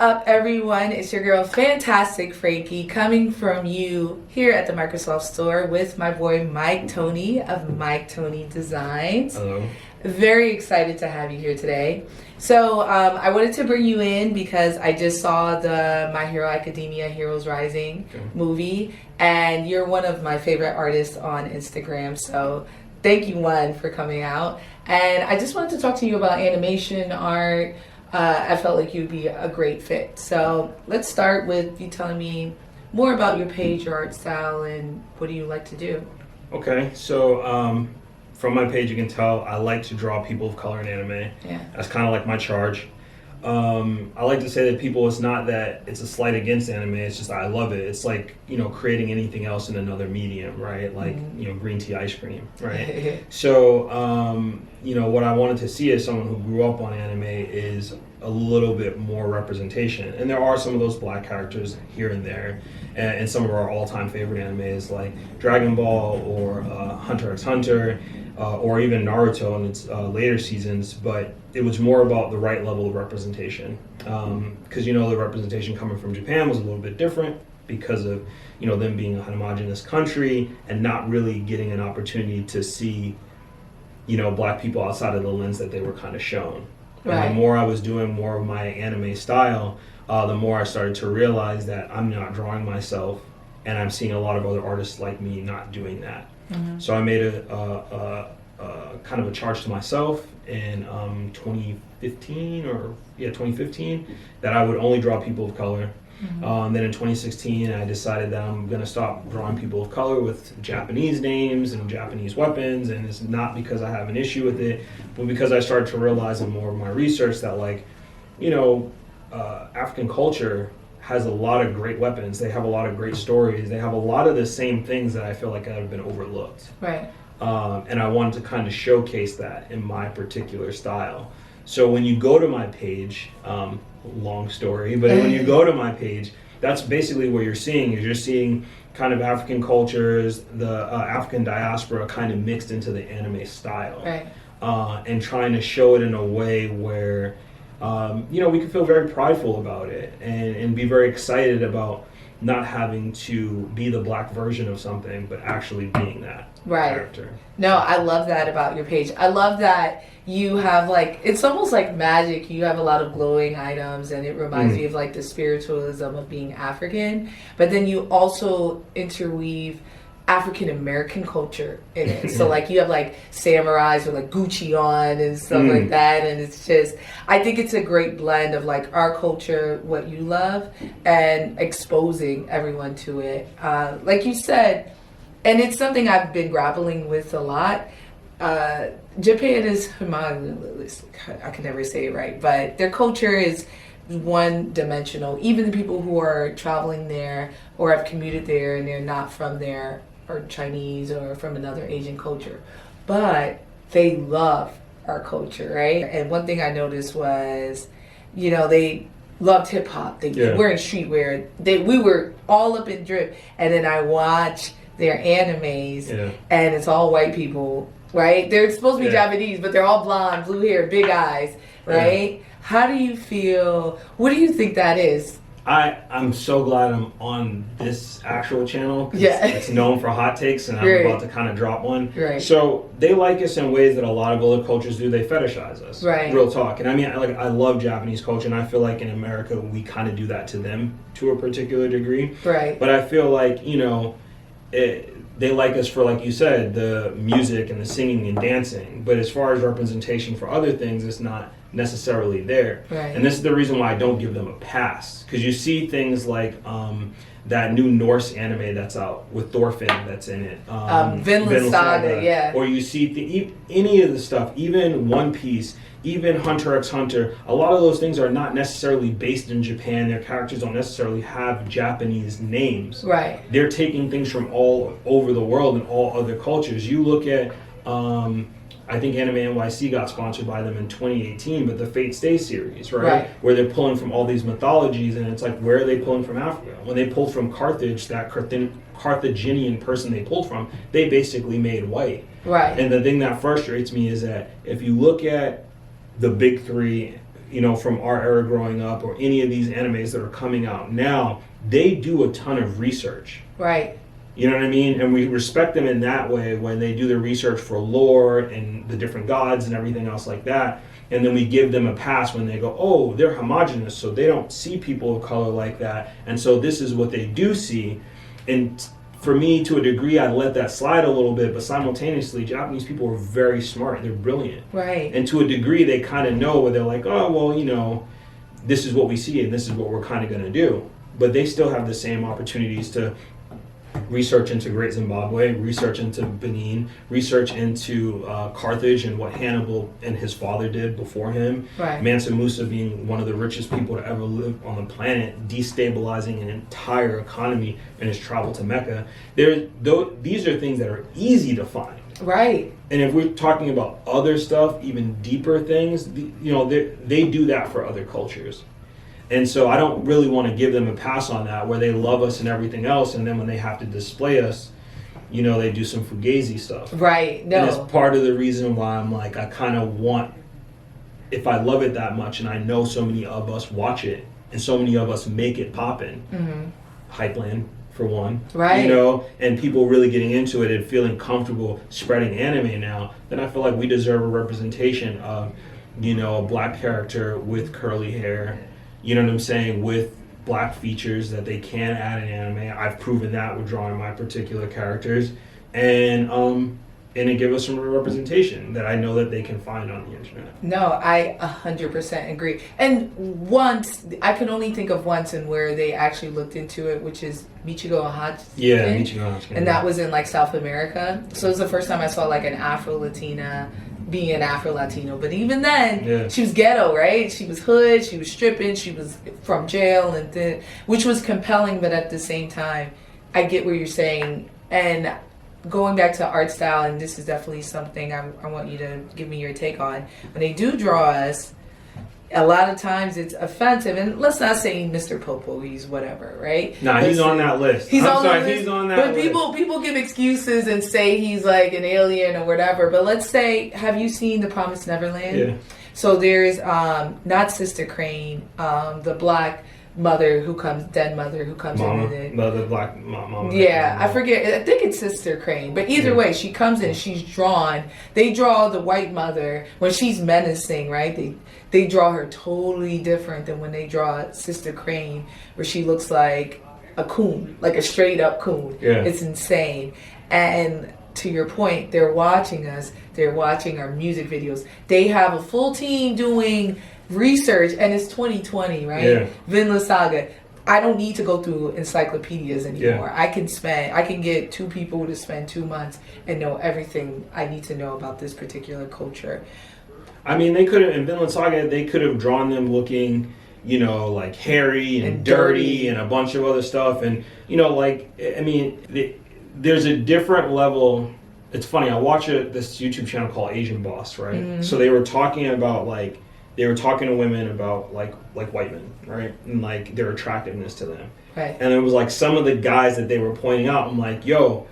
up, everyone? It's your girl, Fantastic Frankie, coming from you here at the Microsoft Store with my boy Mike Toney of Mike Toney Designs. Hello. Very excited to have you here today. So I wanted to bring you in because I just saw the My Hero Academia Heroes Rising movie, and you're one of my favorite artists on Instagram. So thank you, one, for coming out. And I just wanted to talk to you about animation, art. I felt like you'd be a great fit. So let's start with you telling me more about your page, your art style, and what do you like to do? Okay, so from my page you can tell I like to draw people of color in anime. Yeah. That's kind of like my charge. I like to say that people, it's not that it's a slight against anime, it's just I love it. It's like, you know, creating anything else in another medium, right? Like, you know, green tea ice cream, right? So, you know, what I wanted to see as someone who grew up on anime is a little bit more representation. And there are some of those black characters here and there. And some of our all-time favorite animes like Dragon Ball or Hunter x Hunter, or even Naruto in its later seasons, but it was more about the right level of representation. Because, you know, the representation coming from Japan was a little bit different because of, you know, them being a homogenous country and not really getting an opportunity to see, you know, black people outside of the lens that they were kind of shown. Right. And the more I was doing more of my anime style, the more I started to realize that I'm not drawing myself, and I'm seeing a lot of other artists like me not doing that. So I made a kind of a charge to myself in 2015 that I would only draw people of color. Then in 2016 I decided that I'm going to stop drawing people of color with Japanese names and Japanese weapons, and it's not because I have an issue with it, but because I started to realize in more of my research that, like, you know, African culture has a lot of great weapons. They have a lot of great stories. They have a lot of the same things that I feel like have been overlooked. Right. And I wanted to kind of showcase that in my particular style. So when you go to my page, long story, but when you go to my page, that's basically what you're seeing. Is you're seeing kind of African cultures, the African diaspora kind of mixed into the anime style. Right. And trying to show it in a way where you know, we can feel very prideful about it and be very excited about not having to be the black version of something, but actually being that character. No, I love that about your page. I love that you have, like, it's almost like magic. You have a lot of glowing items, and it reminds me of, like, the spiritualism of being African. But then you also interweave African American culture in it. So, like, you have, like, samurais with, like, Gucci on and stuff like that, and it's just, I think it's a great blend of, like, our culture, what you love, and exposing everyone to it. Like you said, and it's something I've been grappling with a lot. Japan is homogeneous. I can never say it right, but their culture is one-dimensional. Even the people who are traveling there or have commuted there and they're not from there, or Chinese or from another Asian culture, but they love our culture, right? And one thing I noticed was, you know, they loved hip hop. They were wearing streetwear. We were all up in drip, and then I watch their animes, and it's all white people, right? They're supposed to be Japanese, but they're all blonde, blue hair, big eyes, right? How do you feel? What do you think that is? I'm so glad I'm on this actual channel. Yeah. It's known for hot takes, and I'm about to kind of drop one. Right. So they like us in ways that a lot of other cultures do. They fetishize us. Right. Real talk. And I mean, I love Japanese culture, and I feel like in America we kind of do that to them to a particular degree. Right. But I feel like, you know, they like us for, like you said, the music and the singing and dancing. But as far as representation for other things, it's not necessarily there. Right. And this is the reason why I don't give them a pass, because you see things like that new Norse anime that's out with Thorfinn that's in it, Vinland Saga, or you see any of the stuff, even One Piece, even Hunter x Hunter. A lot of those things are not necessarily based in Japan. Their characters don't necessarily have Japanese names. Right. They're taking things from all over the world and all other cultures. You look at I think Anime NYC got sponsored by them in 2018, but the Fate Stay series, right? Where they're pulling from all these mythologies, and it's like, where are they pulling from Africa? When they pulled from Carthage, that Carthaginian person they pulled from, they basically made white. Right. And the thing that frustrates me is that if you look at the big three, from our era growing up, or any of these animes that are coming out now, they do a ton of research. Right. You know what I mean? And we respect them in that way when they do their research for lore and the different gods and everything else like that. And then we give them a pass when they go, oh, they're homogenous, so they don't see people of color like that. And so this is what they do see. And for me, to a degree, I let that slide a little bit, but simultaneously, Japanese people are very smart. They're brilliant. Right. And to a degree, they kind of know where they're like, oh, well, this is what we see and this is what we're kind of going to do. But they still have the same opportunities to research into Great Zimbabwe, research into Benin, research into Carthage and what Hannibal and his father did before him. Right. Mansa Musa being one of the richest people to ever live on the planet, destabilizing an entire economy in his travel to Mecca. These are things that are easy to find. Right. And if we're talking about other stuff, even deeper things, they do that for other cultures. And so I don't really want to give them a pass on that, where they love us and everything else, and then when they have to display us, they do some fugazi stuff. Right. No. And it's part of the reason why I'm like, I kind of want, if I love it that much, and I know so many of us watch it, and so many of us make it poppin', Hypeland for one, right? And people really getting into it and feeling comfortable spreading anime now, then I feel like we deserve a representation of, a black character with curly hair. You know what I'm saying? With black features that they can add in anime. I've proven that with drawing my particular characters. And it give us some representation that I know that they can find on the internet. No, I 100% agree. And once, I can only think of once and where they actually looked into it, which is Michigo Hatsukin. Yeah, Michigo Hatsukin. And that was in South America. So it was the first time I saw an Afro-Latina being an Afro-Latino. But even then, she was ghetto, right? She was hood, she was stripping, she was from jail, which was compelling, but at the same time, I get what you're saying. And going back to art style, and this is definitely something I want you to give me your take on. When they do draw us, a lot of times it's offensive, and let's not say Mr. Popo, he's whatever, right? Nah, he's on that list. He's on that list. But people give excuses and say he's like an alien or whatever. But let's say, have you seen The Promised Neverland? Yeah. So there's not Sister Crane, the black mother who comes in and the black mama. Yeah, I forget. I think it's Sister Crane, but either way, she comes in. She's drawn. They draw the white mother when she's menacing, right? They draw her totally different than when they draw Sister Crane, where she looks like a coon, like a straight up coon. Yeah. It's insane. And to your point, they're watching us. They're watching our music videos. They have a full team doing research, and it's 2020, right? Yeah. Vinland Saga. I don't need to go through encyclopedias anymore. Yeah. I can get 2 people to spend 2 months and know everything I need to know about this particular culture. I mean, they could have, in Vinland Saga, they could have drawn them looking, like hairy and dirty and a bunch of other stuff. And, there's a different level. It's funny, I watch this YouTube channel called Asian Boss, right? Mm-hmm. So they were talking about, they were talking to women about like white men, right? And their attractiveness to them. Right. And it was some of the guys that they were pointing out, I'm like, yo,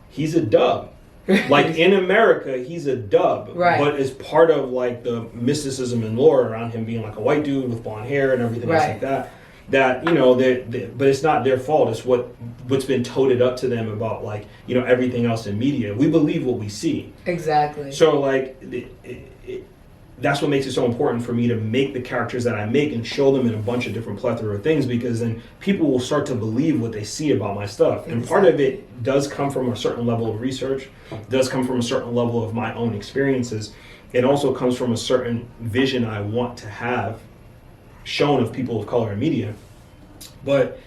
he's a dub. In America, he's a dub. Right. But as part of the mysticism and lore around him being a white dude with blonde hair and everything else like that, but it's not their fault. It's what's been toted up to them about everything else in media. We believe what we see. Exactly. So that's what makes it so important for me to make the characters that I make and show them in a bunch of different plethora of things, because then people will start to believe what they see about my stuff. And part of it does come from a certain level of research, does come from a certain level of my own experiences. It also comes from a certain vision I want to have shown of people of color in media. But,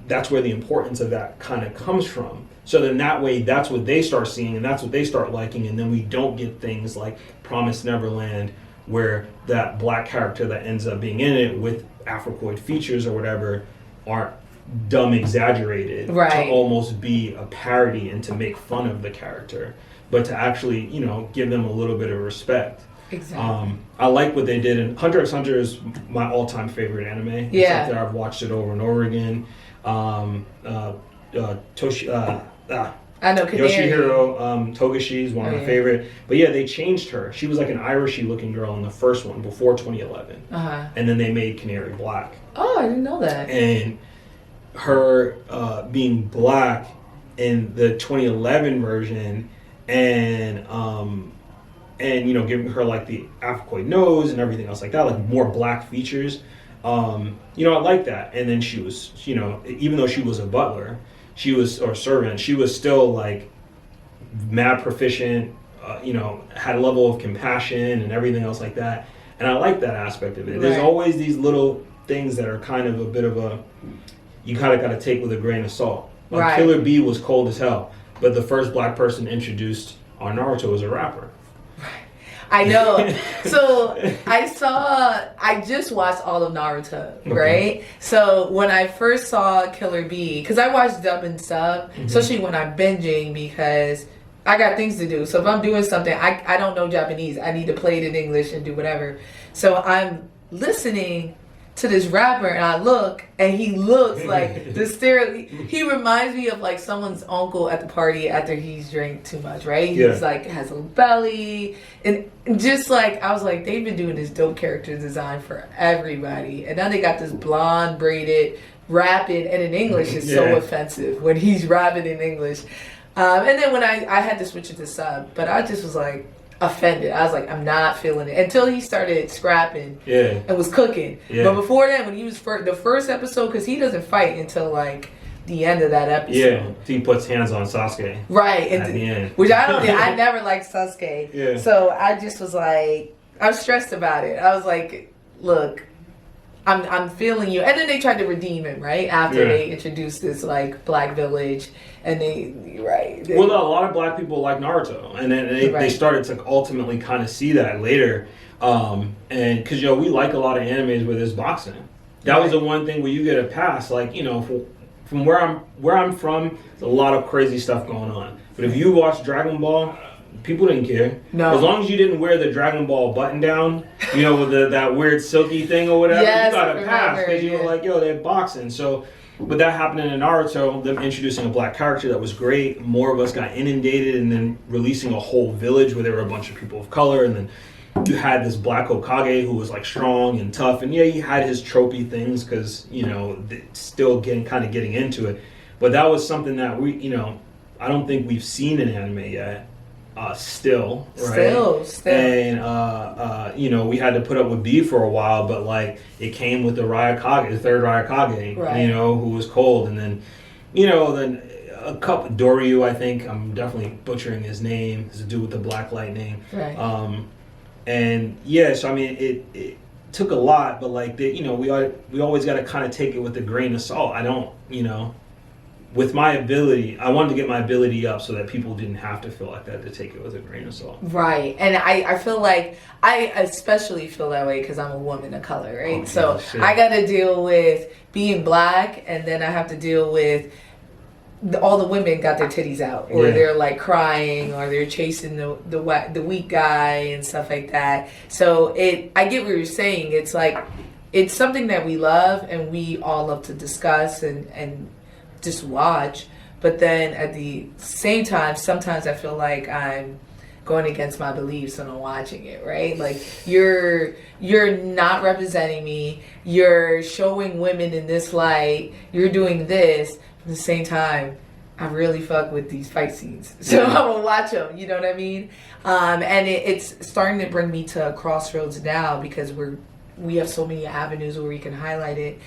that's where the importance of that kind of comes from. So then that way, that's what they start seeing and that's what they start liking. And then we don't get things like Promised Neverland, where that black character that ends up being in it with Afrocoid features or whatever aren't dumb exaggerated to almost be a parody and to make fun of the character, but to actually, give them a little bit of respect. Exactly. I like what they did, and Hunter x Hunter is my all-time favorite anime. Yeah. It's up there. I've watched it over and over again. I know Canary. Yoshihiro Togashi is one of my favorite. But yeah, they changed her. She was like an Irishy looking girl in the first one before 2011. And then they made Canary black. Oh, I didn't know that. And her being black in the 2011 version, and you know, giving her like the Africoid nose and everything else like that, like more black features. You know, I like that. And then she was, you know, even though she was a butler, or servant, she was still like mad proficient, you know, had a level of compassion and everything else like that. And I like that aspect of it. Right. There's always these little things that are kind of a bit of a, you kind of got to take with a grain of salt. Like Killer Bee was cold as hell, but the first black person introduced on Naruto was a rapper. I know. So I just watched all of Naruto, right? So when I first saw Killer Bee, because I watched dub and sub, especially when I'm binging, because I got things to do. So if I'm doing something, I don't know Japanese. I need to play it in English and do whatever. So I'm listening to this rapper, and I look, and he looks like the he reminds me of like someone's uncle at the party after he's drank too much, right? He's like has a little belly, and just like I was like, they've been doing this dope character design for everybody, and now they got this blonde braided rapping, and in English is so offensive when he's rapping in English. And then when I had to switch it to sub, but I just was like offended. I was like, I'm not feeling it until he started scrapping and was cooking. But before that, when he was the first episode, because he doesn't fight until like the end of that episode. Yeah, he puts hands on Sasuke. Right. At the end. Which I never liked Sasuke. Yeah. So I just was like, I was stressed about it. I was like, look, I'm feeling you. And then they tried to redeem him, right? After they introduced this like black village, and well, a lot of black people like Naruto, and then they started to ultimately kind of see that later. And because we like a lot of animes where there's boxing. That was the one thing where you get a pass, like, you know, from where I'm from, there's a lot of crazy stuff going on. But if you watch Dragon Ball, people didn't care. No. As long as you didn't wear the Dragon Ball button down, you know, with that weird silky thing or whatever, you got a pass because you were like, yo, they're boxing. So, but that happened in Naruto, them introducing a black character that was great. More of us got inundated, and then releasing a whole village where there were a bunch of people of color, and then you had this black Hokage who was like strong and tough, and he had his tropey things because, you know, still getting into it. But that was something that we, you know, I don't think we've seen in anime yet. Still, and you know, we had to put up with B for a while, but like it came with the Ryakage, the third Ryakage, you know, who was cold, and then, you know, then a couple Doryu, I think I'm definitely butchering his name, is a dude with the black lightning, and so I mean it took a lot, but like you know, we always got to kind of take it with a grain of salt. I don't, you know. With my ability, I wanted to get my ability up so that people didn't have to feel like that to take it with a grain of salt. Right. And I feel like, I especially feel that way because I'm a woman of color, right? Oh, so I got to deal with being black, and then I have to deal with all the women got their titties out, or they're like crying, or they're chasing the weak guy and stuff like that. So I get what you're saying. It's like, it's something that we love and we all love to discuss and just watch, but then at the same time, sometimes I feel like I'm going against my beliefs when I'm watching it, right? Like you're not representing me, you're showing women in this light, you're doing this, at the same time, I really fuck with these fight scenes, so I'm gonna watch them, you know what I mean? And it's starting to bring me to a crossroads now, because we have so many avenues where we can highlight it,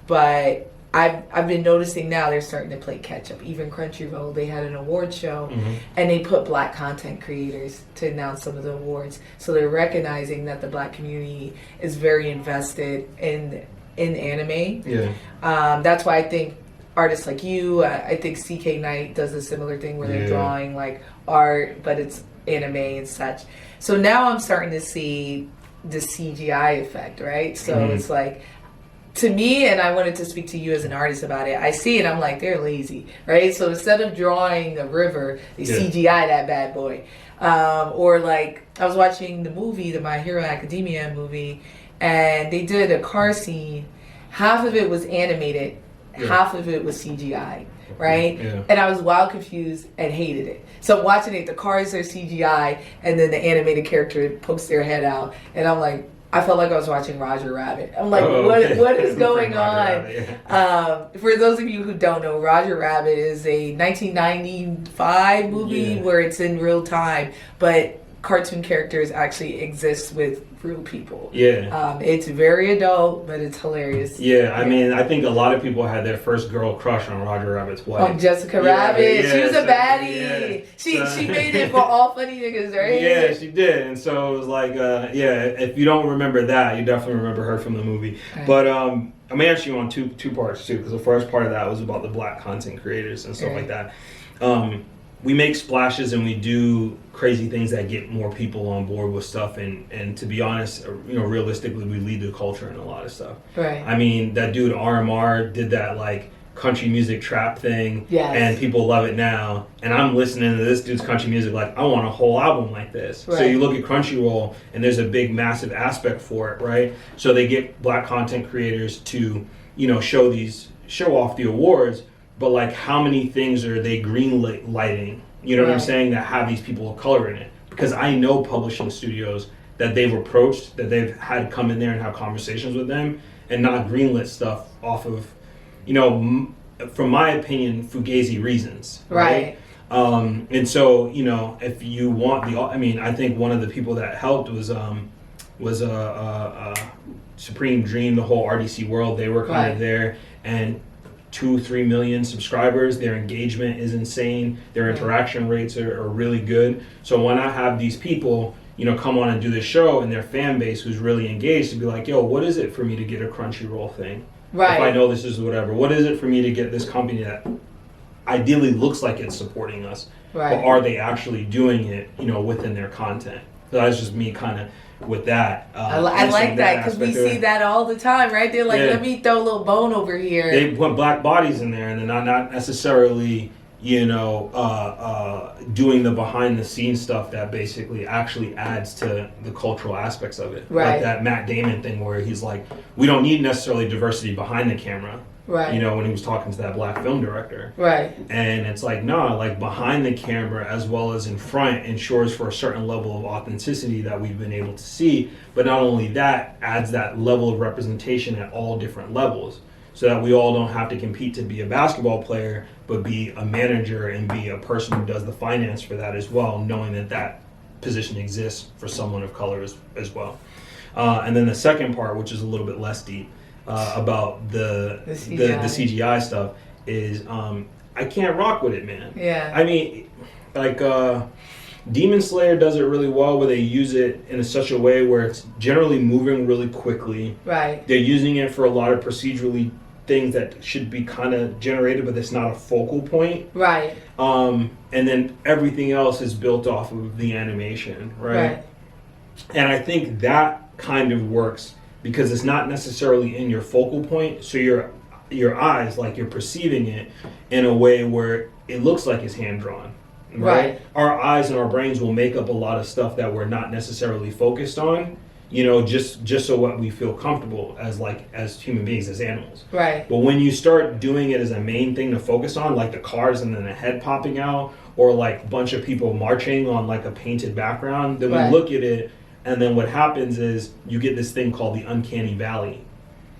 but I've been noticing now they're starting to play catch up. Even Crunchyroll, they had an award show, and they put black content creators to announce some of the awards. So they're recognizing that the black community is very invested in anime. That's why I think artists like you, I think CK Knight does a similar thing where they're drawing like art, but it's anime and such. So now I'm starting to see the CGI effect, right? So it's like, to me, and I wanted to speak to you as an artist about it, I see it, I'm like, they're lazy, right? So instead of drawing a river, they CGI that bad boy. Or like, I was watching the movie, the My Hero Academia movie, and they did a car scene. Half of it was animated, half of it was CGI, right? Yeah. And I was wild confused and hated it. So I'm watching it, the cars are CGI, and then the animated character pokes their head out, and I'm like, I felt like I was watching Roger Rabbit. I'm like, what is going on? For those of you who don't know, Roger Rabbit is a 1995 movie where it's in real time, but cartoon characters actually exist with real people. Yeah. It's very adult, but it's hilarious. Yeah, I mean, I think a lot of people had their first girl crush on Roger Rabbit's wife. On Jessica Rabbit. She was a baddie. Yeah. She made it for all funny niggas, right? Yeah, she did. And so it was like, if you don't remember that, you definitely remember her from the movie. Right. But I'm actually on two parts too, because the first part of that was about the Black content creators and stuff like that. We make splashes and we do crazy things that get more people on board with stuff, and to be honest, realistically, we lead the culture in a lot of stuff. Right. I mean, that dude RMR did that like country music trap thing, and people love it now. And I'm listening to this dude's country music like, I want a whole album like this. Right. So you look at Crunchyroll, and there's a big, massive aspect for it, right? So they get Black content creators to, show off the awards. But like, how many things are they green lighting? You know what I'm saying? That have these people of color in it. Because I know publishing studios that they've approached, that they've had come in there and have conversations with them, and not greenlit stuff off of, from my opinion, fugazi reasons. Right. And so, if you want I think one of the people that helped was Supreme Dream, the whole RDC world. They were kind of there, and 2-3 million subscribers. Their engagement is insane. Their interaction rates are really good. So when I have these people, come on and do this show, and their fan base who's really engaged, to be like, yo, what is it for me to get a Crunchyroll thing? Right. If I know this is whatever, what is it for me to get this company that ideally looks like it's supporting us? Right. But are they actually doing it, within their content? So that's just me kind of with that. I like that because we see that all the time, right? They're like, let me throw a little bone over here. They put black bodies in there, and they're not necessarily, doing the behind the scenes stuff that basically actually adds to the cultural aspects of it. Right. Like that Matt Damon thing where he's like, we don't need necessarily diversity behind the camera. Right. When he was talking to that black film director. Right. And it's like, no, like behind the camera as well as in front ensures for a certain level of authenticity that we've been able to see. But not only that, adds that level of representation at all different levels, so that we all don't have to compete to be a basketball player, but be a manager and be a person who does the finance for that as well, knowing that position exists for someone of color as well. And then the second part, which is a little bit less deep, about the CGI stuff, is I can't rock with it, man. Yeah. I mean, like Demon Slayer does it really well, where they use it in such a way where it's generally moving really quickly. Right. They're using it for a lot of procedurally things that should be kind of generated, but it's not a focal point. Right. And then everything else is built off of the animation, right? And I think that kind of works because it's not necessarily in your focal point, so your eyes, like you're perceiving it in a way where it looks like it's hand drawn. Right? Our eyes and our brains will make up a lot of stuff that we're not necessarily focused on, just so what we feel comfortable as human beings, as animals. Right. But when you start doing it as a main thing to focus on, like the cars and then a head popping out, or like a bunch of people marching on like a painted background, then we look at it, and then what happens is you get this thing called the uncanny valley.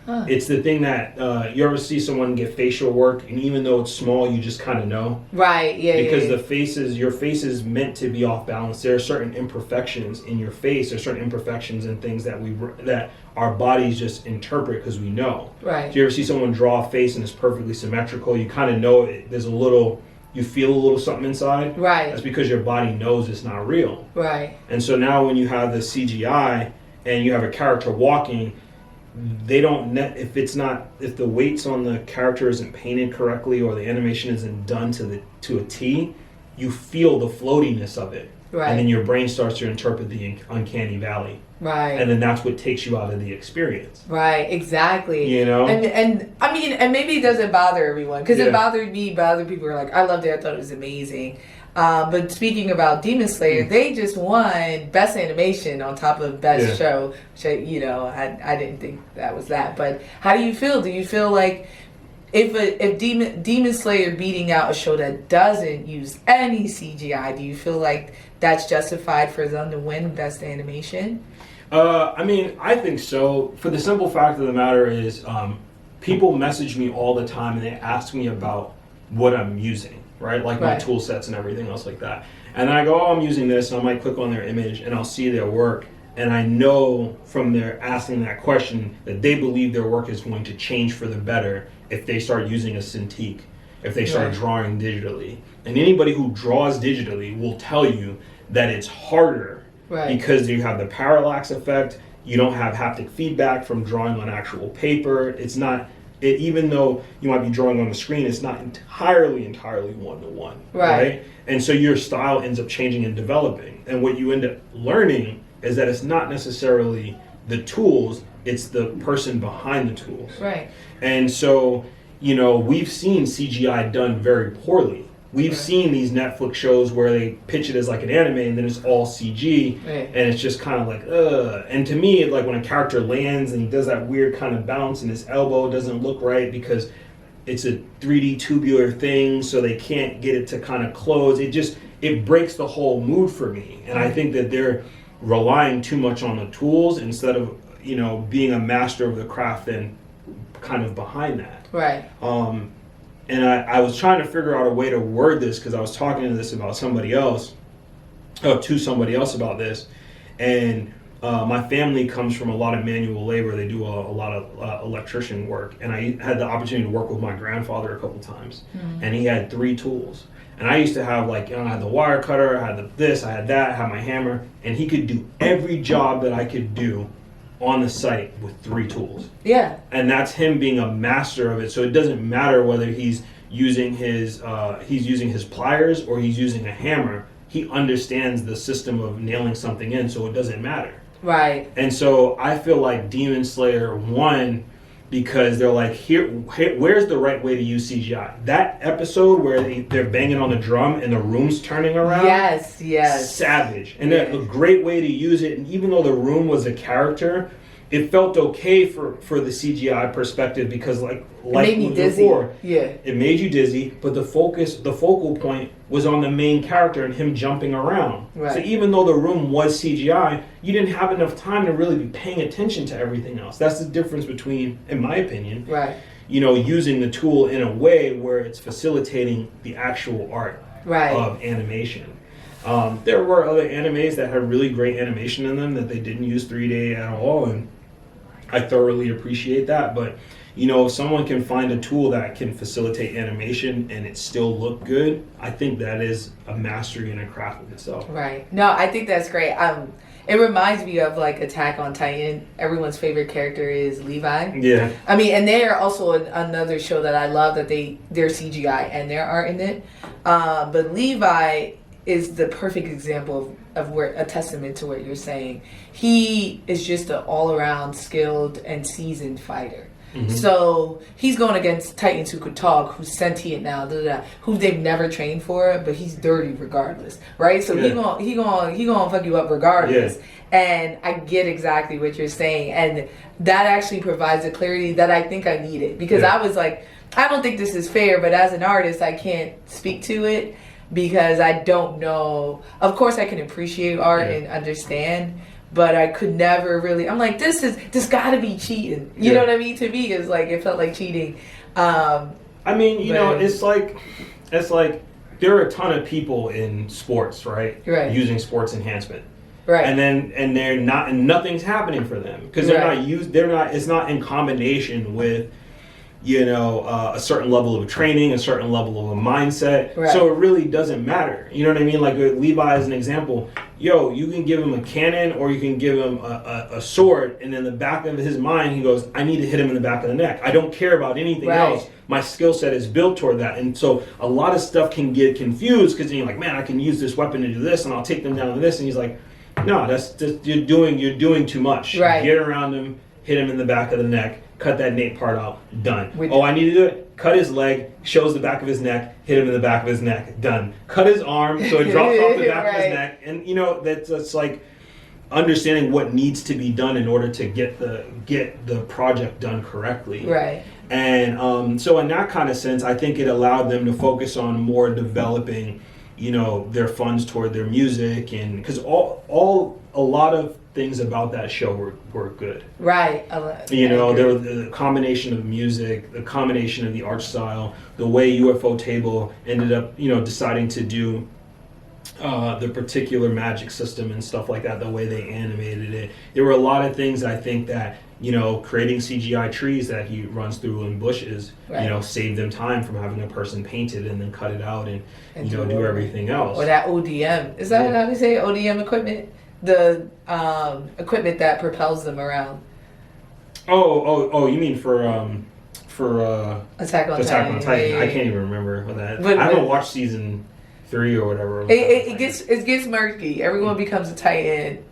Huh. It's the thing that you ever see someone get facial work, and even though it's small, you just kind of know. Right. Yeah. Because your face is meant to be off balance. There are certain imperfections in your face. There are certain imperfections in things that our bodies just interpret because we know. Right. Do you ever see someone draw a face and it's perfectly symmetrical? You kind of know it. You feel a little something inside. Right. That's because your body knows it's not real. Right. And so now when you have the CGI and you have a character walking, they don't if the weights on the character isn't painted correctly or the animation isn't done to a T, you feel the floatiness of it. Right. And then your brain starts to interpret the uncanny valley. Right. And then that's what takes you out of the experience. Right, exactly. And I mean, and maybe it doesn't bother everyone, because it bothered me, but other people are like, I loved it, I thought it was amazing. But speaking about Demon Slayer, they just won Best Animation on top of Best Show, which I didn't think that was that. But how do you feel? Do you feel like if Demon Slayer beating out a show that doesn't use any CGI, do you feel like that's justified for them to win Best Animation? I mean, I think so. For the simple fact of the matter is, people message me all the time and they ask me about what I'm using, right? Like my tool sets and everything else like that. And I go, oh, I'm using this, and I might click on their image and I'll see their work. And I know from their asking that question that they believe their work is going to change for the better if they start using a Cintiq, if they start drawing digitally. And anybody who draws digitally will tell you that it's harder because you have the parallax effect, you don't have haptic feedback from drawing on actual paper. It's not, even though you might be drawing on the screen, it's not entirely one-to-one, right? And so your style ends up changing and developing. And what you end up learning is that it's not necessarily the tools, it's the person behind the tools. Right. And so, you know, we've seen CGI done very poorly. We've seen these Netflix shows where they pitch it as like an anime and then it's all CG and it's just kind of like, ugh. And to me, like when a character lands and he does that weird kind of bounce and his elbow doesn't look right because it's a 3D tubular thing, so they can't get it to kind of close. It breaks the whole mood for me. And I think that they're relying too much on the tools instead of, you know, being a master of the craft and kind of behind that. Right. And I was trying to figure out a way to word this because I was talking to somebody else about this. And my family comes from a lot of manual labor. They do a lot of electrician work. And I had the opportunity to work with my grandfather a couple times. And he had 3 tools. And I used to have I had the wire cutter, I had this, I had that, I had my hammer. And he could do every job that I could do on the site with 3 tools. Yeah. And that's him being a master of it. So it doesn't matter whether he's using his pliers or he's using a hammer. He understands the system of nailing something in, so it doesn't matter. Right. And so I feel like Demon Slayer won because they're like, here, where's the right way to use CGI? That episode where they're banging on the drum and the room's turning around. Yes. Savage. And a great way to use it. And even though the room was a character, it felt okay for the CGI perspective because like it made me dizzy. Before, it made you dizzy, but the focal point was on the main character and him jumping around. Right. So even though the room was CGI, you didn't have enough time to really be paying attention to everything else. That's the difference between, in my opinion, you know, using the tool in a way where it's facilitating the actual art of animation. There were other animes that had really great animation in them that they didn't use 3D at all, and I thoroughly appreciate that. But, you know, if someone can find a tool that can facilitate animation and it still look good, I think that is a mastery and a craft of itself. Right. No, I think that's great. It reminds me of like Attack on Titan. Everyone's favorite character is Levi. Yeah. I mean, and they're also another show that I love that they're CGI and their art in it. But Levi is the perfect example of where a testament to what you're saying. He is just an all-around skilled and seasoned fighter. Mm-hmm. So he's going against Titans who could talk, who's sentient now, who they've never trained for, but he's dirty regardless, right? So he gonna fuck you up regardless. Yeah. And I get exactly what you're saying, and that actually provides a clarity that I think I needed because I was like, I don't think this is fair, but as an artist, I can't speak to it because I don't know. Of course, I can appreciate art and understand. But I could never really. I'm like, this got to be cheating. You know what I mean? To me, it's like it felt like cheating. I mean, you know, it's like there are a ton of people in sports, right? Using sports enhancement, right? And they're not, and nothing's happening for them because they're not used. They're not. It's not in combination with, you know, a certain level of training, a certain level of a mindset. Right. So it really doesn't matter. You know what I mean? Like Levi is an example. Yo, you can give him a cannon or you can give him a sword, and in the back of his mind, he goes, I need to hit him in the back of the neck. I don't care about anything else. My skill set is built toward that. And so a lot of stuff can get confused because then you're like, man, I can use this weapon to do this, and I'll take them down to this. And he's like, no, that's just, you're doing too much. Right. Get around him, hit him in the back of the neck, cut that innate part out, done. I need to do it. Cut his leg, shows the back of his neck, hit him in the back of his neck, done. Cut his arm so it drops off the back of his neck. And you know, that's like understanding what needs to be done in order to get the project done correctly. Right. And so in that kind of sense, I think it allowed them to focus on more developing, their funds toward their music, and because a lot of things about that show were good. Right. There was the combination of music, the combination of the art style, the way UFO Table ended up, deciding to do the particular magic system and stuff like that, the way they animated it. There were a lot of things I think that, creating CGI trees that he runs through in bushes, right. Saved them time from having a person paint it and then cut it out and do everything else. Or that ODM. Is that how they say ODM equipment? The equipment that propels them around. Oh! You mean for Attack on Titan? Yeah. I can't even remember that. I haven't watched season 3 or whatever. It gets murky. Everyone becomes a Titan.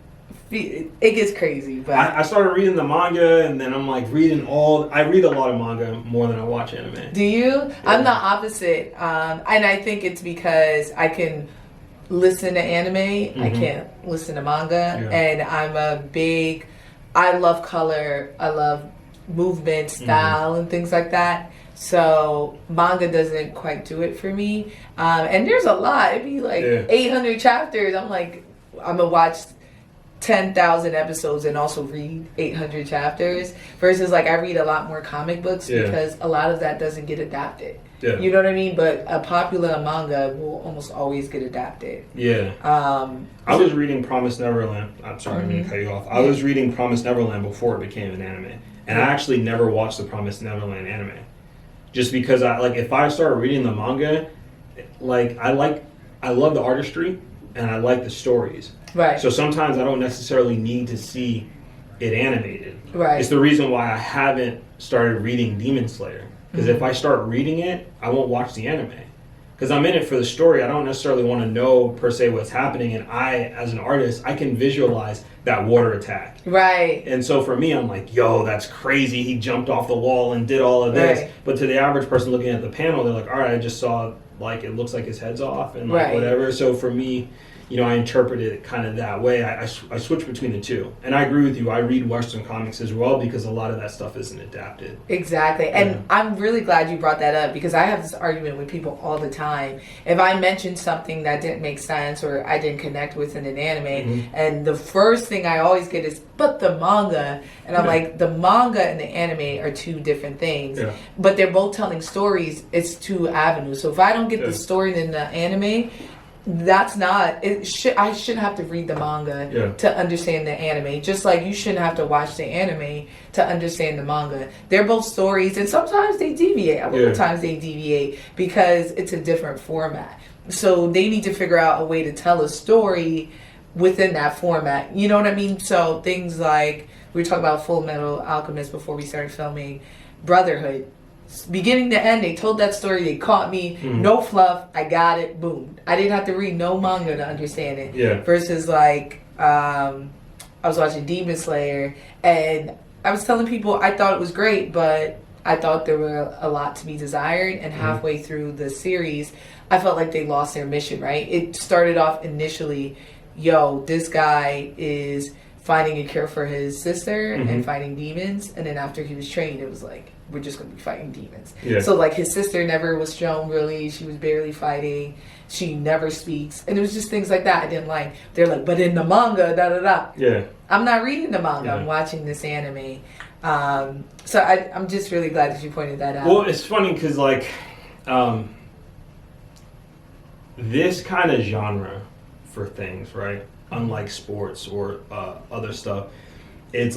It gets crazy. But I started reading the manga, and then I'm like I read a lot of manga more than I watch anime. Do you? Yeah. I'm the opposite, and I think it's because I can listen to anime. Mm-hmm. I can't listen to manga, and I love color. I love movement, style, and things like that. So manga doesn't quite do it for me. And there's a lot. It'd be like 800 chapters. I'm like, I'm gonna watch 10,000 episodes and also read 800 chapters versus like I read a lot more comic books because a lot of that doesn't get adapted. Yeah. You know what I mean? But a popular manga will almost always get adapted. Yeah. I was reading Promised Neverland. I'm sorry, I'm going to cut you off. I was reading Promised Neverland before it became an anime. And I actually never watched the Promised Neverland anime. Just because if I started reading the manga, I love the artistry and I like the stories. Right. So sometimes I don't necessarily need to see it animated. Right. It's the reason why I haven't started reading Demon Slayer. Because if I start reading it, I won't watch the anime. Because I'm in it for the story. I don't necessarily want to know per se what's happening. And I, as an artist, I can visualize that water attack. Right. And so for me, I'm like, yo, that's crazy. He jumped off the wall and did all of this. Right. But to the average person looking at the panel, they're like, all right, I just saw it looks like his head's off and whatever. So for me, I interpret it kind of that way. I switch between the two. And I agree with you. I read Western comics as well because a lot of that stuff isn't adapted. Exactly. And I'm really glad you brought that up because I have this argument with people all the time. If I mention something that didn't make sense or I didn't connect with in an anime, and the first thing I always get is, but the manga. And I'm like, the manga and the anime are two different things. Yeah. But they're both telling stories. It's two avenues. So if I don't get the story in the anime, that's not it. I shouldn't have to read the manga to understand the anime, just like you shouldn't have to watch the anime to understand the manga. They're both stories, and sometimes they deviate. A lot of times they deviate because it's a different format. So they need to figure out a way to tell a story within that format. You know what I mean? So things like we were talking about Full Metal Alchemist before we started filming. Brotherhood, beginning to end, they told that story. They caught me. No fluff. I got it. Boom. I didn't have to read no manga to understand it. Yeah. Versus I was watching Demon Slayer, and I was telling people I thought it was great, but I thought there were a lot to be desired. And halfway through the series, I felt like they lost their mission. Right. It started off initially, this guy is finding a cure for his sister and fighting demons, and then after he was trained, it was like, we're just going to be fighting demons. Yeah. So his sister never was shown really. She was barely fighting. She never speaks. And it was just things like that I didn't like. They're like, but in the manga, da-da-da. Yeah. I'm not reading the manga. Yeah. I'm watching this anime. So I'm just really glad that you pointed that out. Well, it's funny because this kind of genre for things, right? Unlike sports or other stuff, it's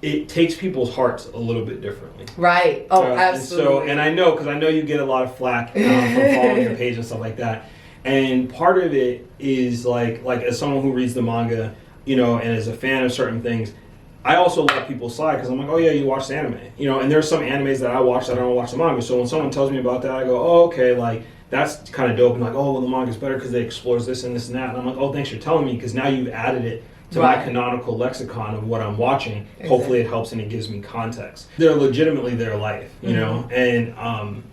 it takes people's hearts a little bit differently. Right. Oh, absolutely. And I know, because I know you get a lot of flack from following your page and stuff like that. And part of it is like as someone who reads the manga, and as a fan of certain things, I also let people slide because I'm like, oh yeah, you watch the anime. And there's some animes that I watch that I don't watch the manga. So when someone tells me about that, I go, oh, okay, that's kind of dope. And oh, well, the manga's better because they explores this and this and that. And I'm like, oh, thanks for telling me, because now you've added it to my canonical lexicon of what I'm watching. Exactly. Hopefully it helps and it gives me context. They're legitimately their life, and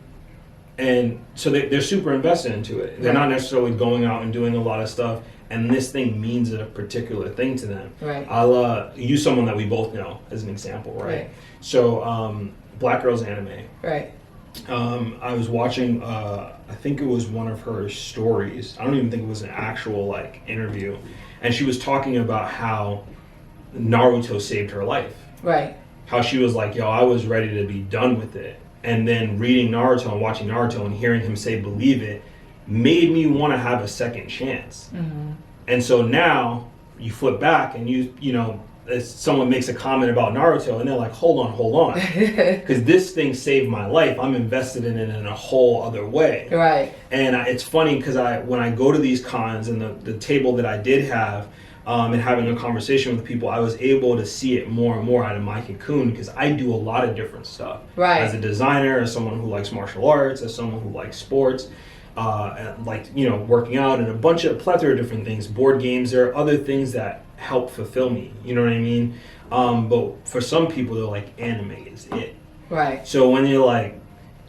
so they're super invested into it. They're not necessarily going out and doing a lot of stuff, and this thing means a particular thing to them. Right. I'll use someone that we both know as an example, right? So black girls anime. Right. I was watching, I think it was one of her stories. I don't even think it was an actual like interview, and she was talking about how Naruto saved her life. Right. How she was like, yo, I was ready to be done with it, and then reading Naruto and watching Naruto and hearing him say believe it made me want to have a second chance. Mm-hmm. And so now you flip back and you know, if someone makes a comment about Naruto and they're like, hold on, because this thing saved my life. I'm invested in it in a whole other way. Right. And it's funny because when I go to these cons and the table that I did have, and having a conversation with people, I was able to see it more and more out of my cocoon, because I do a lot of different stuff. Right. As a designer, as someone who likes martial arts, as someone who likes sports, and like, you know, working out, and a plethora of different things, board games. There are other things that help fulfill me, you know what I mean? But for some people, they're like, anime is it. Right. So when you're like,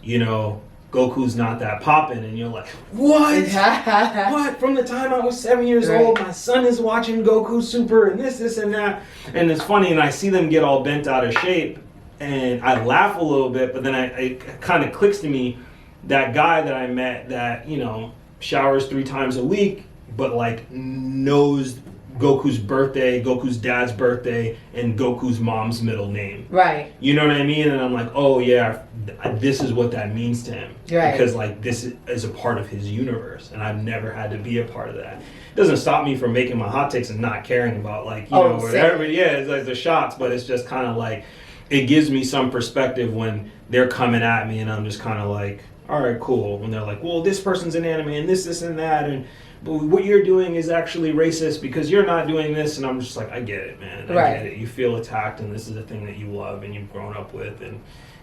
you know, Goku's not that poppin', and you're like, what? What? From the time I was 7 years old, my son is watching Goku Super and this and that. And it's funny, and I see them get all bent out of shape, and I laugh a little bit, but then it kind of clicks to me, that guy that I met that, you know, showers 3 times a week, but like knows Goku's birthday, Goku's dad's birthday, and Goku's mom's middle name. Right. You know what I mean? And I'm like, oh yeah, this is what that means to him. Right. Because like this is a part of his universe, and I've never had to be a part of that. It doesn't stop me from making my hot takes and not caring about like, you know, whatever. Yeah, it's like the shots, but it's just kind of like, it gives me some perspective when they're coming at me, and I'm just kind of like, all right, cool. When they're like, well, this person's in anime and this and that, and but what you're doing is actually racist because you're not doing this, and I'm just like, I get it, man. I get it. You feel attacked, and this is a thing that you love and you've grown up with, and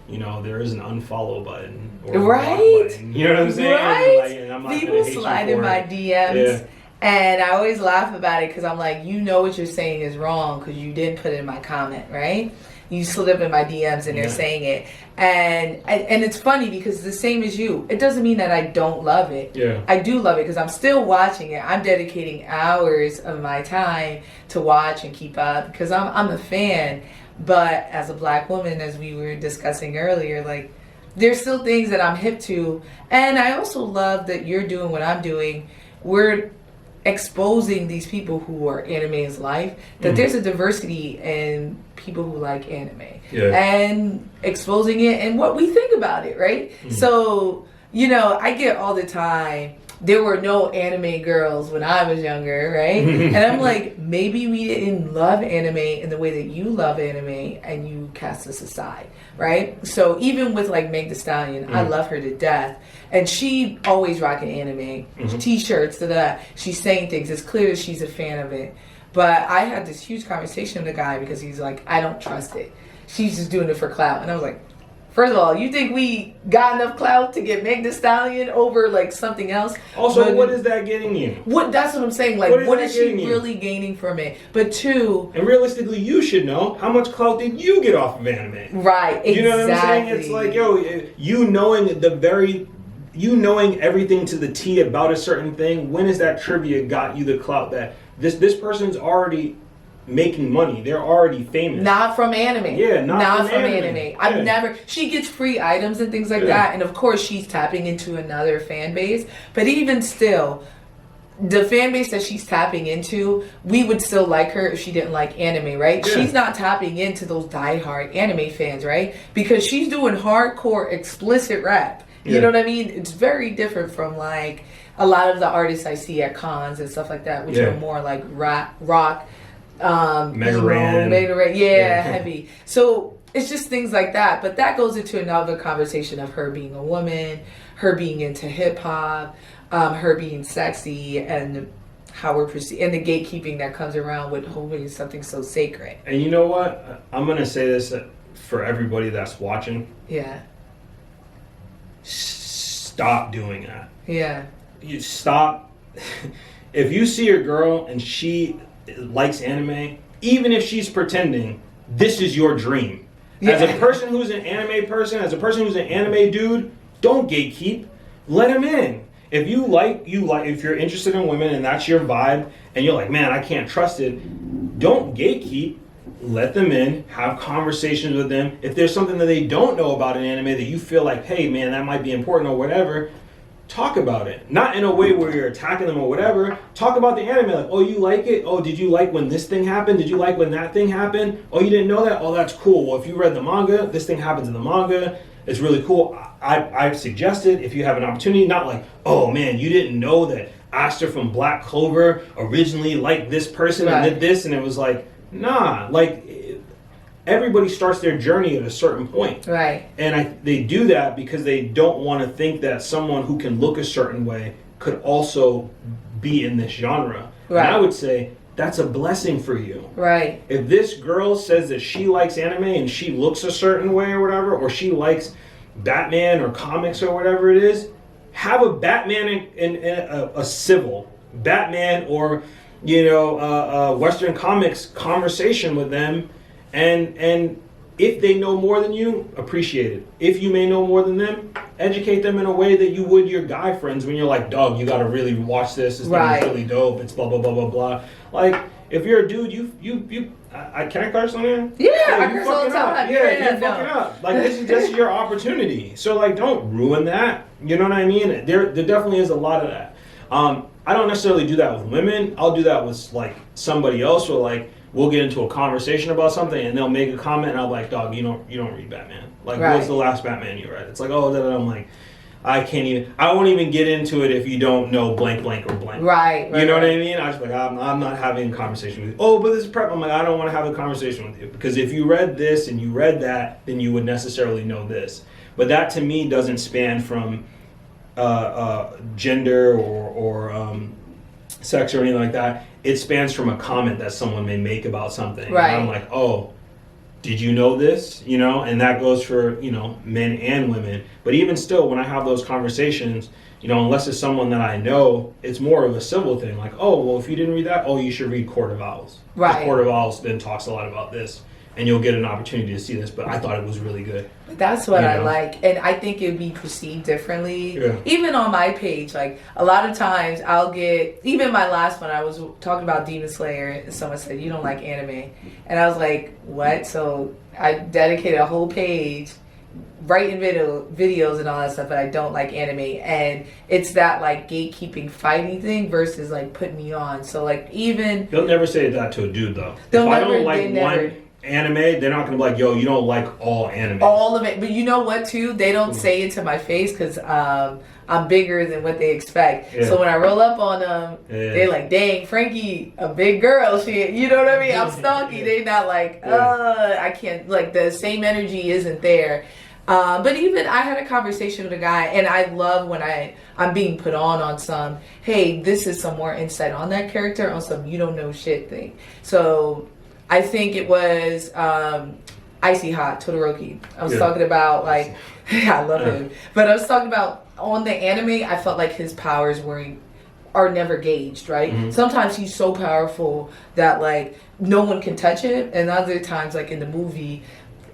you know there is an unfollow button or a block button. You know what I'm saying? Right. Like, and I'm not people slide in my DMs, and I always laugh about it because I'm like, you know what you're saying is wrong because you didn't put it in my comment, right? You slid up in my DMs and they're saying it. And it's funny because the same as you. It doesn't mean that I don't love it. Yeah. I do love it because I'm still watching it. I'm dedicating hours of my time to watch and keep up because I'm a fan. But as a black woman, as we were discussing earlier, like there's still things that I'm hip to. And I also love that you're doing what I'm doing. We're exposing these people who are anime is life, that there's a diversity in people who like anime, and exposing it and what we think about it, right? So, you know, I get all the time, there were no anime girls when I was younger, right? And I'm like, maybe we didn't love anime in the way that you love anime and you cast us aside, right? So even with like Meg Thee Stallion, I love her to death. And she always rocking anime, t-shirts, she's saying things. It's clear that she's a fan of it. But I had this huge conversation with the guy because he's like, I don't trust it. She's just doing it for clout. And I was like, first of all, you think we got enough clout to get Meg Thee Stallion over like something else? Also, what is that getting you? That's what I'm saying. Like, what is she really gaining from it? But two, and realistically, you should know how much clout did you get off of anime? Right. Exactly. You know what I'm saying? It's like, yo, you knowing everything to the T about a certain thing. When has that trivia got you the clout that this person's already making money? They're already famous. Not from anime. Yeah, not from anime. Yeah. I've never. She gets free items and things like that, and of course she's tapping into another fan base. But even still, the fan base that she's tapping into, we would still like her if she didn't like anime, right? Yeah. She's not tapping into those diehard anime fans, right? Because she's doing hardcore explicit rap. You know what I mean? It's very different from like a lot of the artists I see at cons and stuff like that, which are more like rock. Mega Ran, heavy. So it's just things like that. But that goes into another conversation of her being a woman, her being into hip hop, her being sexy, and how we're perceived, and the gatekeeping that comes around with holding something so sacred. And you know what? I'm gonna say this for everybody that's watching. Yeah. Stop doing that. Yeah. You stop. If you see a girl and she likes anime, even if she's pretending, this is your dream. Yeah. As a person who's an anime person, as a person who's an anime dude, don't gatekeep. Let him in. If if you're interested in women and that's your vibe, and you're like, man, I can't trust it, don't gatekeep. let them in, have conversations with them. If there's something that they don't know about an anime that you feel like, hey man, that might be important or whatever, talk about it. Not in a way where you're attacking them or whatever. Talk about the anime, like, oh, you like it? Oh, did you like when this thing happened? Did you like when that thing happened? Oh, you didn't know that? Oh, that's cool. Well, if you read the manga, this thing happens in the manga. It's really cool. I suggested, if you have an opportunity, not like, oh man, you didn't know that Aster from Black Clover originally liked this person and did this, and it was like, nah, like everybody starts their journey at a certain point. Right. And they do that because they don't want to think that someone who can look a certain way could also be in this genre. Right. And I would say that's a blessing for you. Right. If this girl says that she likes anime and she looks a certain way or whatever, or she likes Batman or comics or whatever it is, have a Batman and a civil Batman or Western comics conversation with them, and if they know more than you, appreciate it. If you may know more than them, educate them in a way that you would your guy friends when you're like, dog, you gotta really watch this. This thing is really dope. It's blah blah blah blah blah. Like, if you're a dude, you I can I curse on here? Yeah, I curse all the time. Yeah, you're fucking up. Like, this is just your opportunity. So like, don't ruin that. You know what I mean? There definitely is a lot of that. I don't necessarily do that with women. I'll do that with like somebody else, or like we'll get into a conversation about something and they'll make a comment and I'll be like, dog, you don't read Batman. Like, what's the last Batman you read? It's like, oh, I'm like, I won't even get into it if you don't know blank, blank, or blank. Right. You know what I mean? I was like, I'm not having a conversation with you. Oh, but this is prep. I'm like, I don't want to have a conversation with you. Because if you read this and you read that, then you would necessarily know this. But that to me doesn't span from gender or sex or anything like that. It spans from a comment that someone may make about something. Right. And I'm like, oh, did you know this? And that goes for, men and women. But even still, when I have those conversations, unless it's someone that I know, it's more of a civil thing. Like, oh, well, if you didn't read that, you should read Court of Owls. Right. Court of Owls then talks a lot about this, and you'll get an opportunity to see this. But I thought it was really good. That's what I like. And I think it'd be perceived differently. Yeah. Even on my page, like a lot of times I'll get, even my last one, I was talking about Demon Slayer and someone said, you don't like anime. And I was like, what? So I dedicated a whole page writing videos and all that stuff, but I don't like anime. And it's that like gatekeeping fighting thing versus like putting me on. So like even... They'll never say that to a dude though. If I don't like one anime, they're not going to be like, yo, you don't like all anime. All of it. But you know what, too? They don't say it to my face because I'm bigger than what they expect. Yeah. So when I roll up on them, they're like, dang, Frankie, a big girl. You know what I mean? I'm stalky. They're not like, I can't, like the same energy isn't there. But even I had a conversation with a guy, and I love when I'm being put on some, hey, this is some more insight on that character, on some you don't know shit thing. So... I think it was Icy Hot, Todoroki. I was talking about, like, I love him. But I was talking about, on the anime, I felt like his powers are never gauged, right? Mm-hmm. Sometimes he's so powerful that, like, no one can touch him. And other times, like in the movie,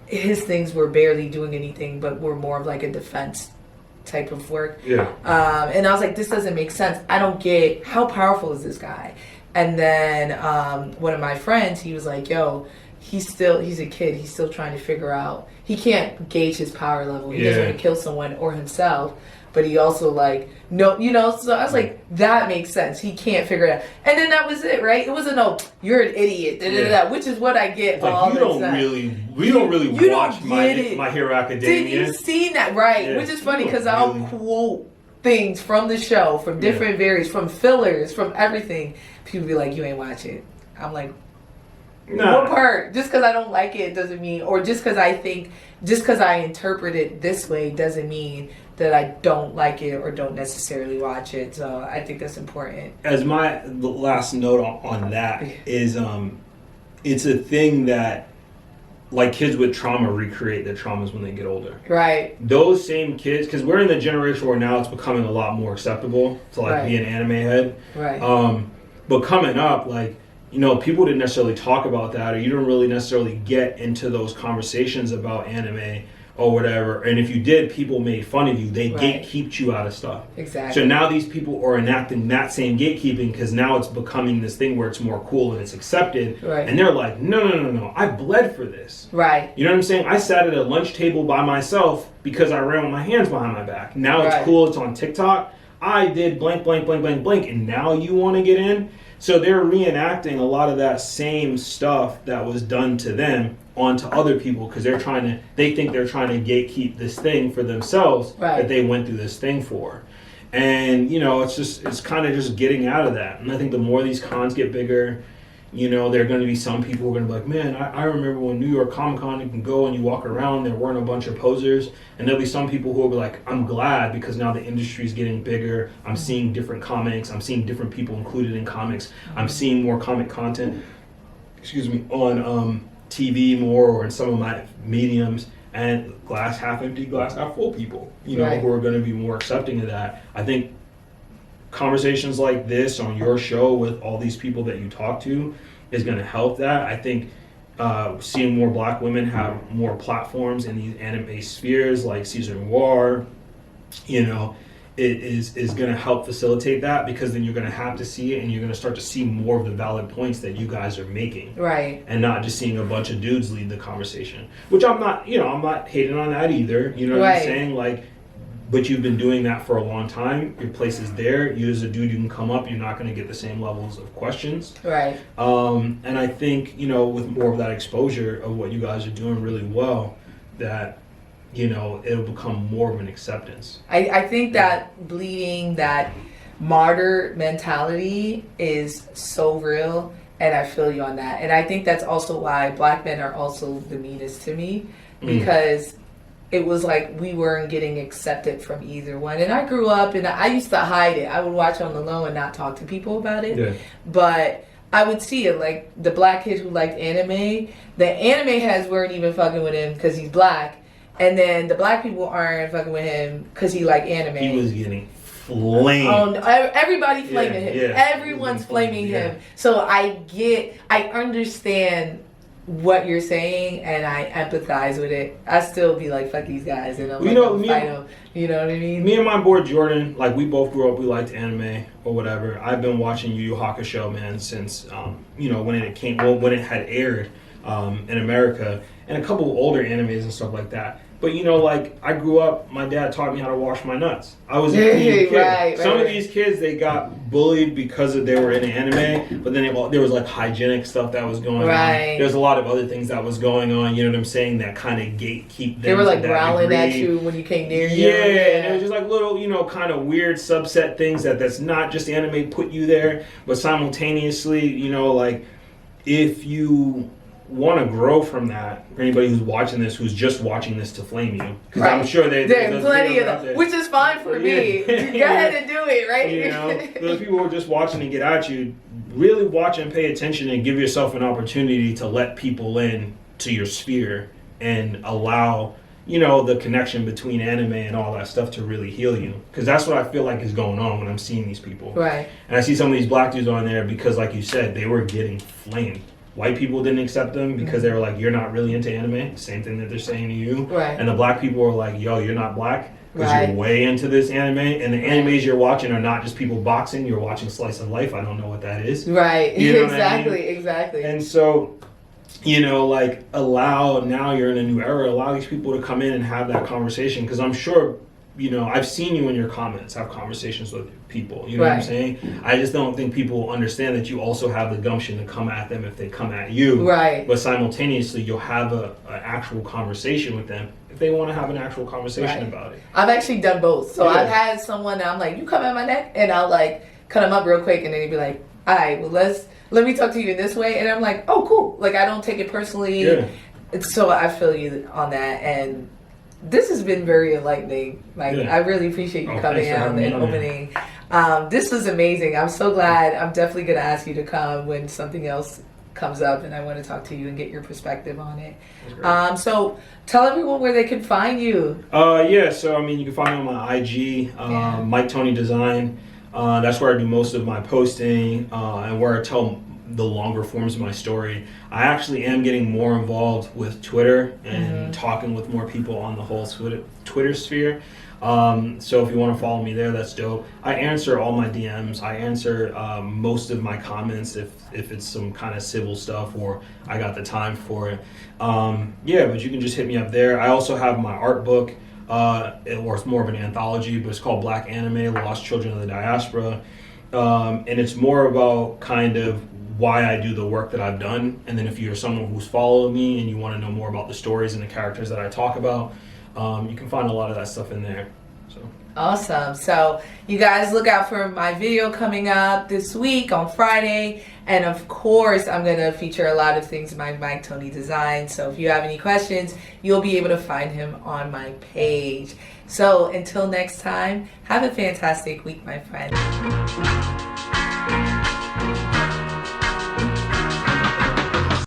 his things were barely doing anything, but were more of like a defense type of work. Yeah. And I was like, this doesn't make sense. I don't get, how powerful is this guy? And then one of my friends, he was like, yo, he's a kid. He's still trying to figure out. He can't gauge his power level. He doesn't want to kill someone or himself. But he also like, no, so I was like, that makes sense. He can't figure it out. And then that was it, right? It wasn't, no, you're an idiot, which is what I get all the time. We don't really watch My Hero Academia. Did you see that? Right. Yeah. Which is funny because I'll quote things from the show, from different variants, from fillers, from everything. People be like, you ain't watch it. I'm like, what part? Just because I don't like it doesn't mean, or just because I interpret it this way doesn't mean that I don't like it or don't necessarily watch it. So I think that's important. As my last note on that is, it's a thing that, like, kids with trauma recreate their traumas when they get older. Right. Those same kids, because we're in the generation where now it's becoming a lot more acceptable to like be an anime head. Right. But coming up, like, people didn't necessarily talk about that, or you don't really necessarily get into those conversations about anime or whatever. And if you did, people made fun of you. They Right. gatekeeped you out of stuff. Exactly. So now these people are enacting that same gatekeeping because now it's becoming this thing where it's more cool and it's accepted. Right. And they're like, no. I bled for this. Right. You know what I'm saying? I sat at a lunch table by myself because I ran with my hands behind my back. Now it's Right. cool. It's on TikTok. I did blank, blank, blank, blank, blank. And now you want to get in? So they're reenacting a lot of that same stuff that was done to them onto other people because they think they're trying to gatekeep this thing for themselves Right. that they went through this thing for. And, it's kind of just getting out of that. And I think the more these cons get bigger, there are going to be some people who are going to be like, man, I remember when New York Comic Con, you can go and you walk around, there weren't a bunch of posers. And there'll be some people who will be like, I'm glad because now the industry is getting bigger. I'm seeing different comics. I'm seeing different people included in comics. I'm seeing more comic content, on TV more or in some of my mediums. And glass half empty, glass half full people, Right. who are going to be more accepting of that. I think conversations like this on your show with all these people that you talk to is going to help that. I think seeing more black women have more platforms in these anime spheres like Caesar Noir, it is going to help facilitate that because then you're going to have to see it and you're going to start to see more of the valid points that you guys are making. Right. And not just seeing a bunch of dudes lead the conversation, which I'm not hating on that either. You know what I'm Right. saying? Like, but you've been doing that for a long time. Your place is there. You as a dude, you can come up. You're not going to get the same levels of questions. Right. And I think, with more of that exposure of what you guys are doing really well, that, it'll become more of an acceptance. I think that bleeding, that martyr mentality is so real, and I feel you on that. And I think that's also why black men are also the meanest to me, because it was like we weren't getting accepted from either one. And I grew up and I used to hide it. I would watch on the low and not talk to people about it. Yeah. But I would see it, like the black kid who liked anime. The anime heads weren't even fucking with him because he's black. And then the black people aren't fucking with him because he liked anime. He was getting flamed. Oh, no, everybody flaming him. Yeah. Everyone's flaming Yeah. him. So I understand what you're saying and I empathize with it. I still be like, fuck these guys, and I'm like, I'll fight them. You know what I mean? Me and my boy Jordan, like we both grew up, we liked anime or whatever. I've been watching Yu Yu Hakusho, man, since when it had aired in America, and a couple of older animes and stuff like that. But I grew up, my dad taught me how to wash my nuts. I was a kid. Right, Some of these kids, they got bullied because they were in anime, but then there was like hygienic stuff that was going on. There's a lot of other things that was going on, you know what I'm saying, that kind of gatekeep them. They were like growling at you when you came near you. Yeah, and it was just like little, kind of weird subset things that's not just anime put you there, but simultaneously, if you want to grow from that, for anybody who's watching this, who's just watching this to flame you, because I'm sure there's plenty of them, which is fine for me. Go ahead and do it, right? Those people who are just watching and get at you, really watch and pay attention and give yourself an opportunity to let people in to your sphere and allow the connection between anime and all that stuff to really heal you, because that's what I feel like is going on when I'm seeing these people. Right. And I see some of these black dudes on there because, like you said, they were getting flamed. White people didn't accept them because they were like, you're not really into anime. Same thing that they're saying to you. Right. And the black people were like, yo, you're not black because you're way into this anime. And the animes you're watching are not just people boxing. You're watching slice of life. I don't know what that is. Right. You know Exactly. what I mean? Exactly. And so, now you're in a new era. Allow these people to come in and have that conversation, because I'm sure, I've seen you in your comments have conversations with people. You know what I'm saying? I just don't think people understand that you also have the gumption to come at them if they come at you. Right. But simultaneously, you'll have an actual conversation with them if they want to have an actual conversation about it. I've actually done both. So I've had someone that I'm like, you come at my neck, and I'll like cut them up real quick, and then he'd be like, all right, well, let me talk to you in this way. And I'm like, oh, cool. Like, I don't take it personally. Yeah. So I feel you on that. And this has been very enlightening. Like, I really appreciate you coming out and opening. This was amazing. I'm so glad. I'm definitely going to ask you to come when something else comes up and I want to talk to you and get your perspective on it. So tell everyone where they can find you. So you can find me on my IG, Mike Toney Design. That's where I do most of my posting and where I tell the longer forms of my story. I actually am getting more involved with Twitter and talking with more people on the whole Twitter sphere. So if you want to follow me there, that's dope. I answer all my DMs. I answer most of my comments if it's some kind of civil stuff or I got the time for it. Yeah, but you can just hit me up there. I also have my art book, or it's more of an anthology, but it's called Black Anime, Lost Children of the Diaspora. And it's more about kind of why I do the work that I've done. And then if you're someone who's followed me and you want to know more about the stories and the characters that I talk about, you can find a lot of that stuff in there. So awesome. So you guys look out for my video coming up this week on Friday. And of course, I'm going to feature a lot of things my Mike Toney design. So if you have any questions, you'll be able to find him on my page. So until next time, have a fantastic week, my friend.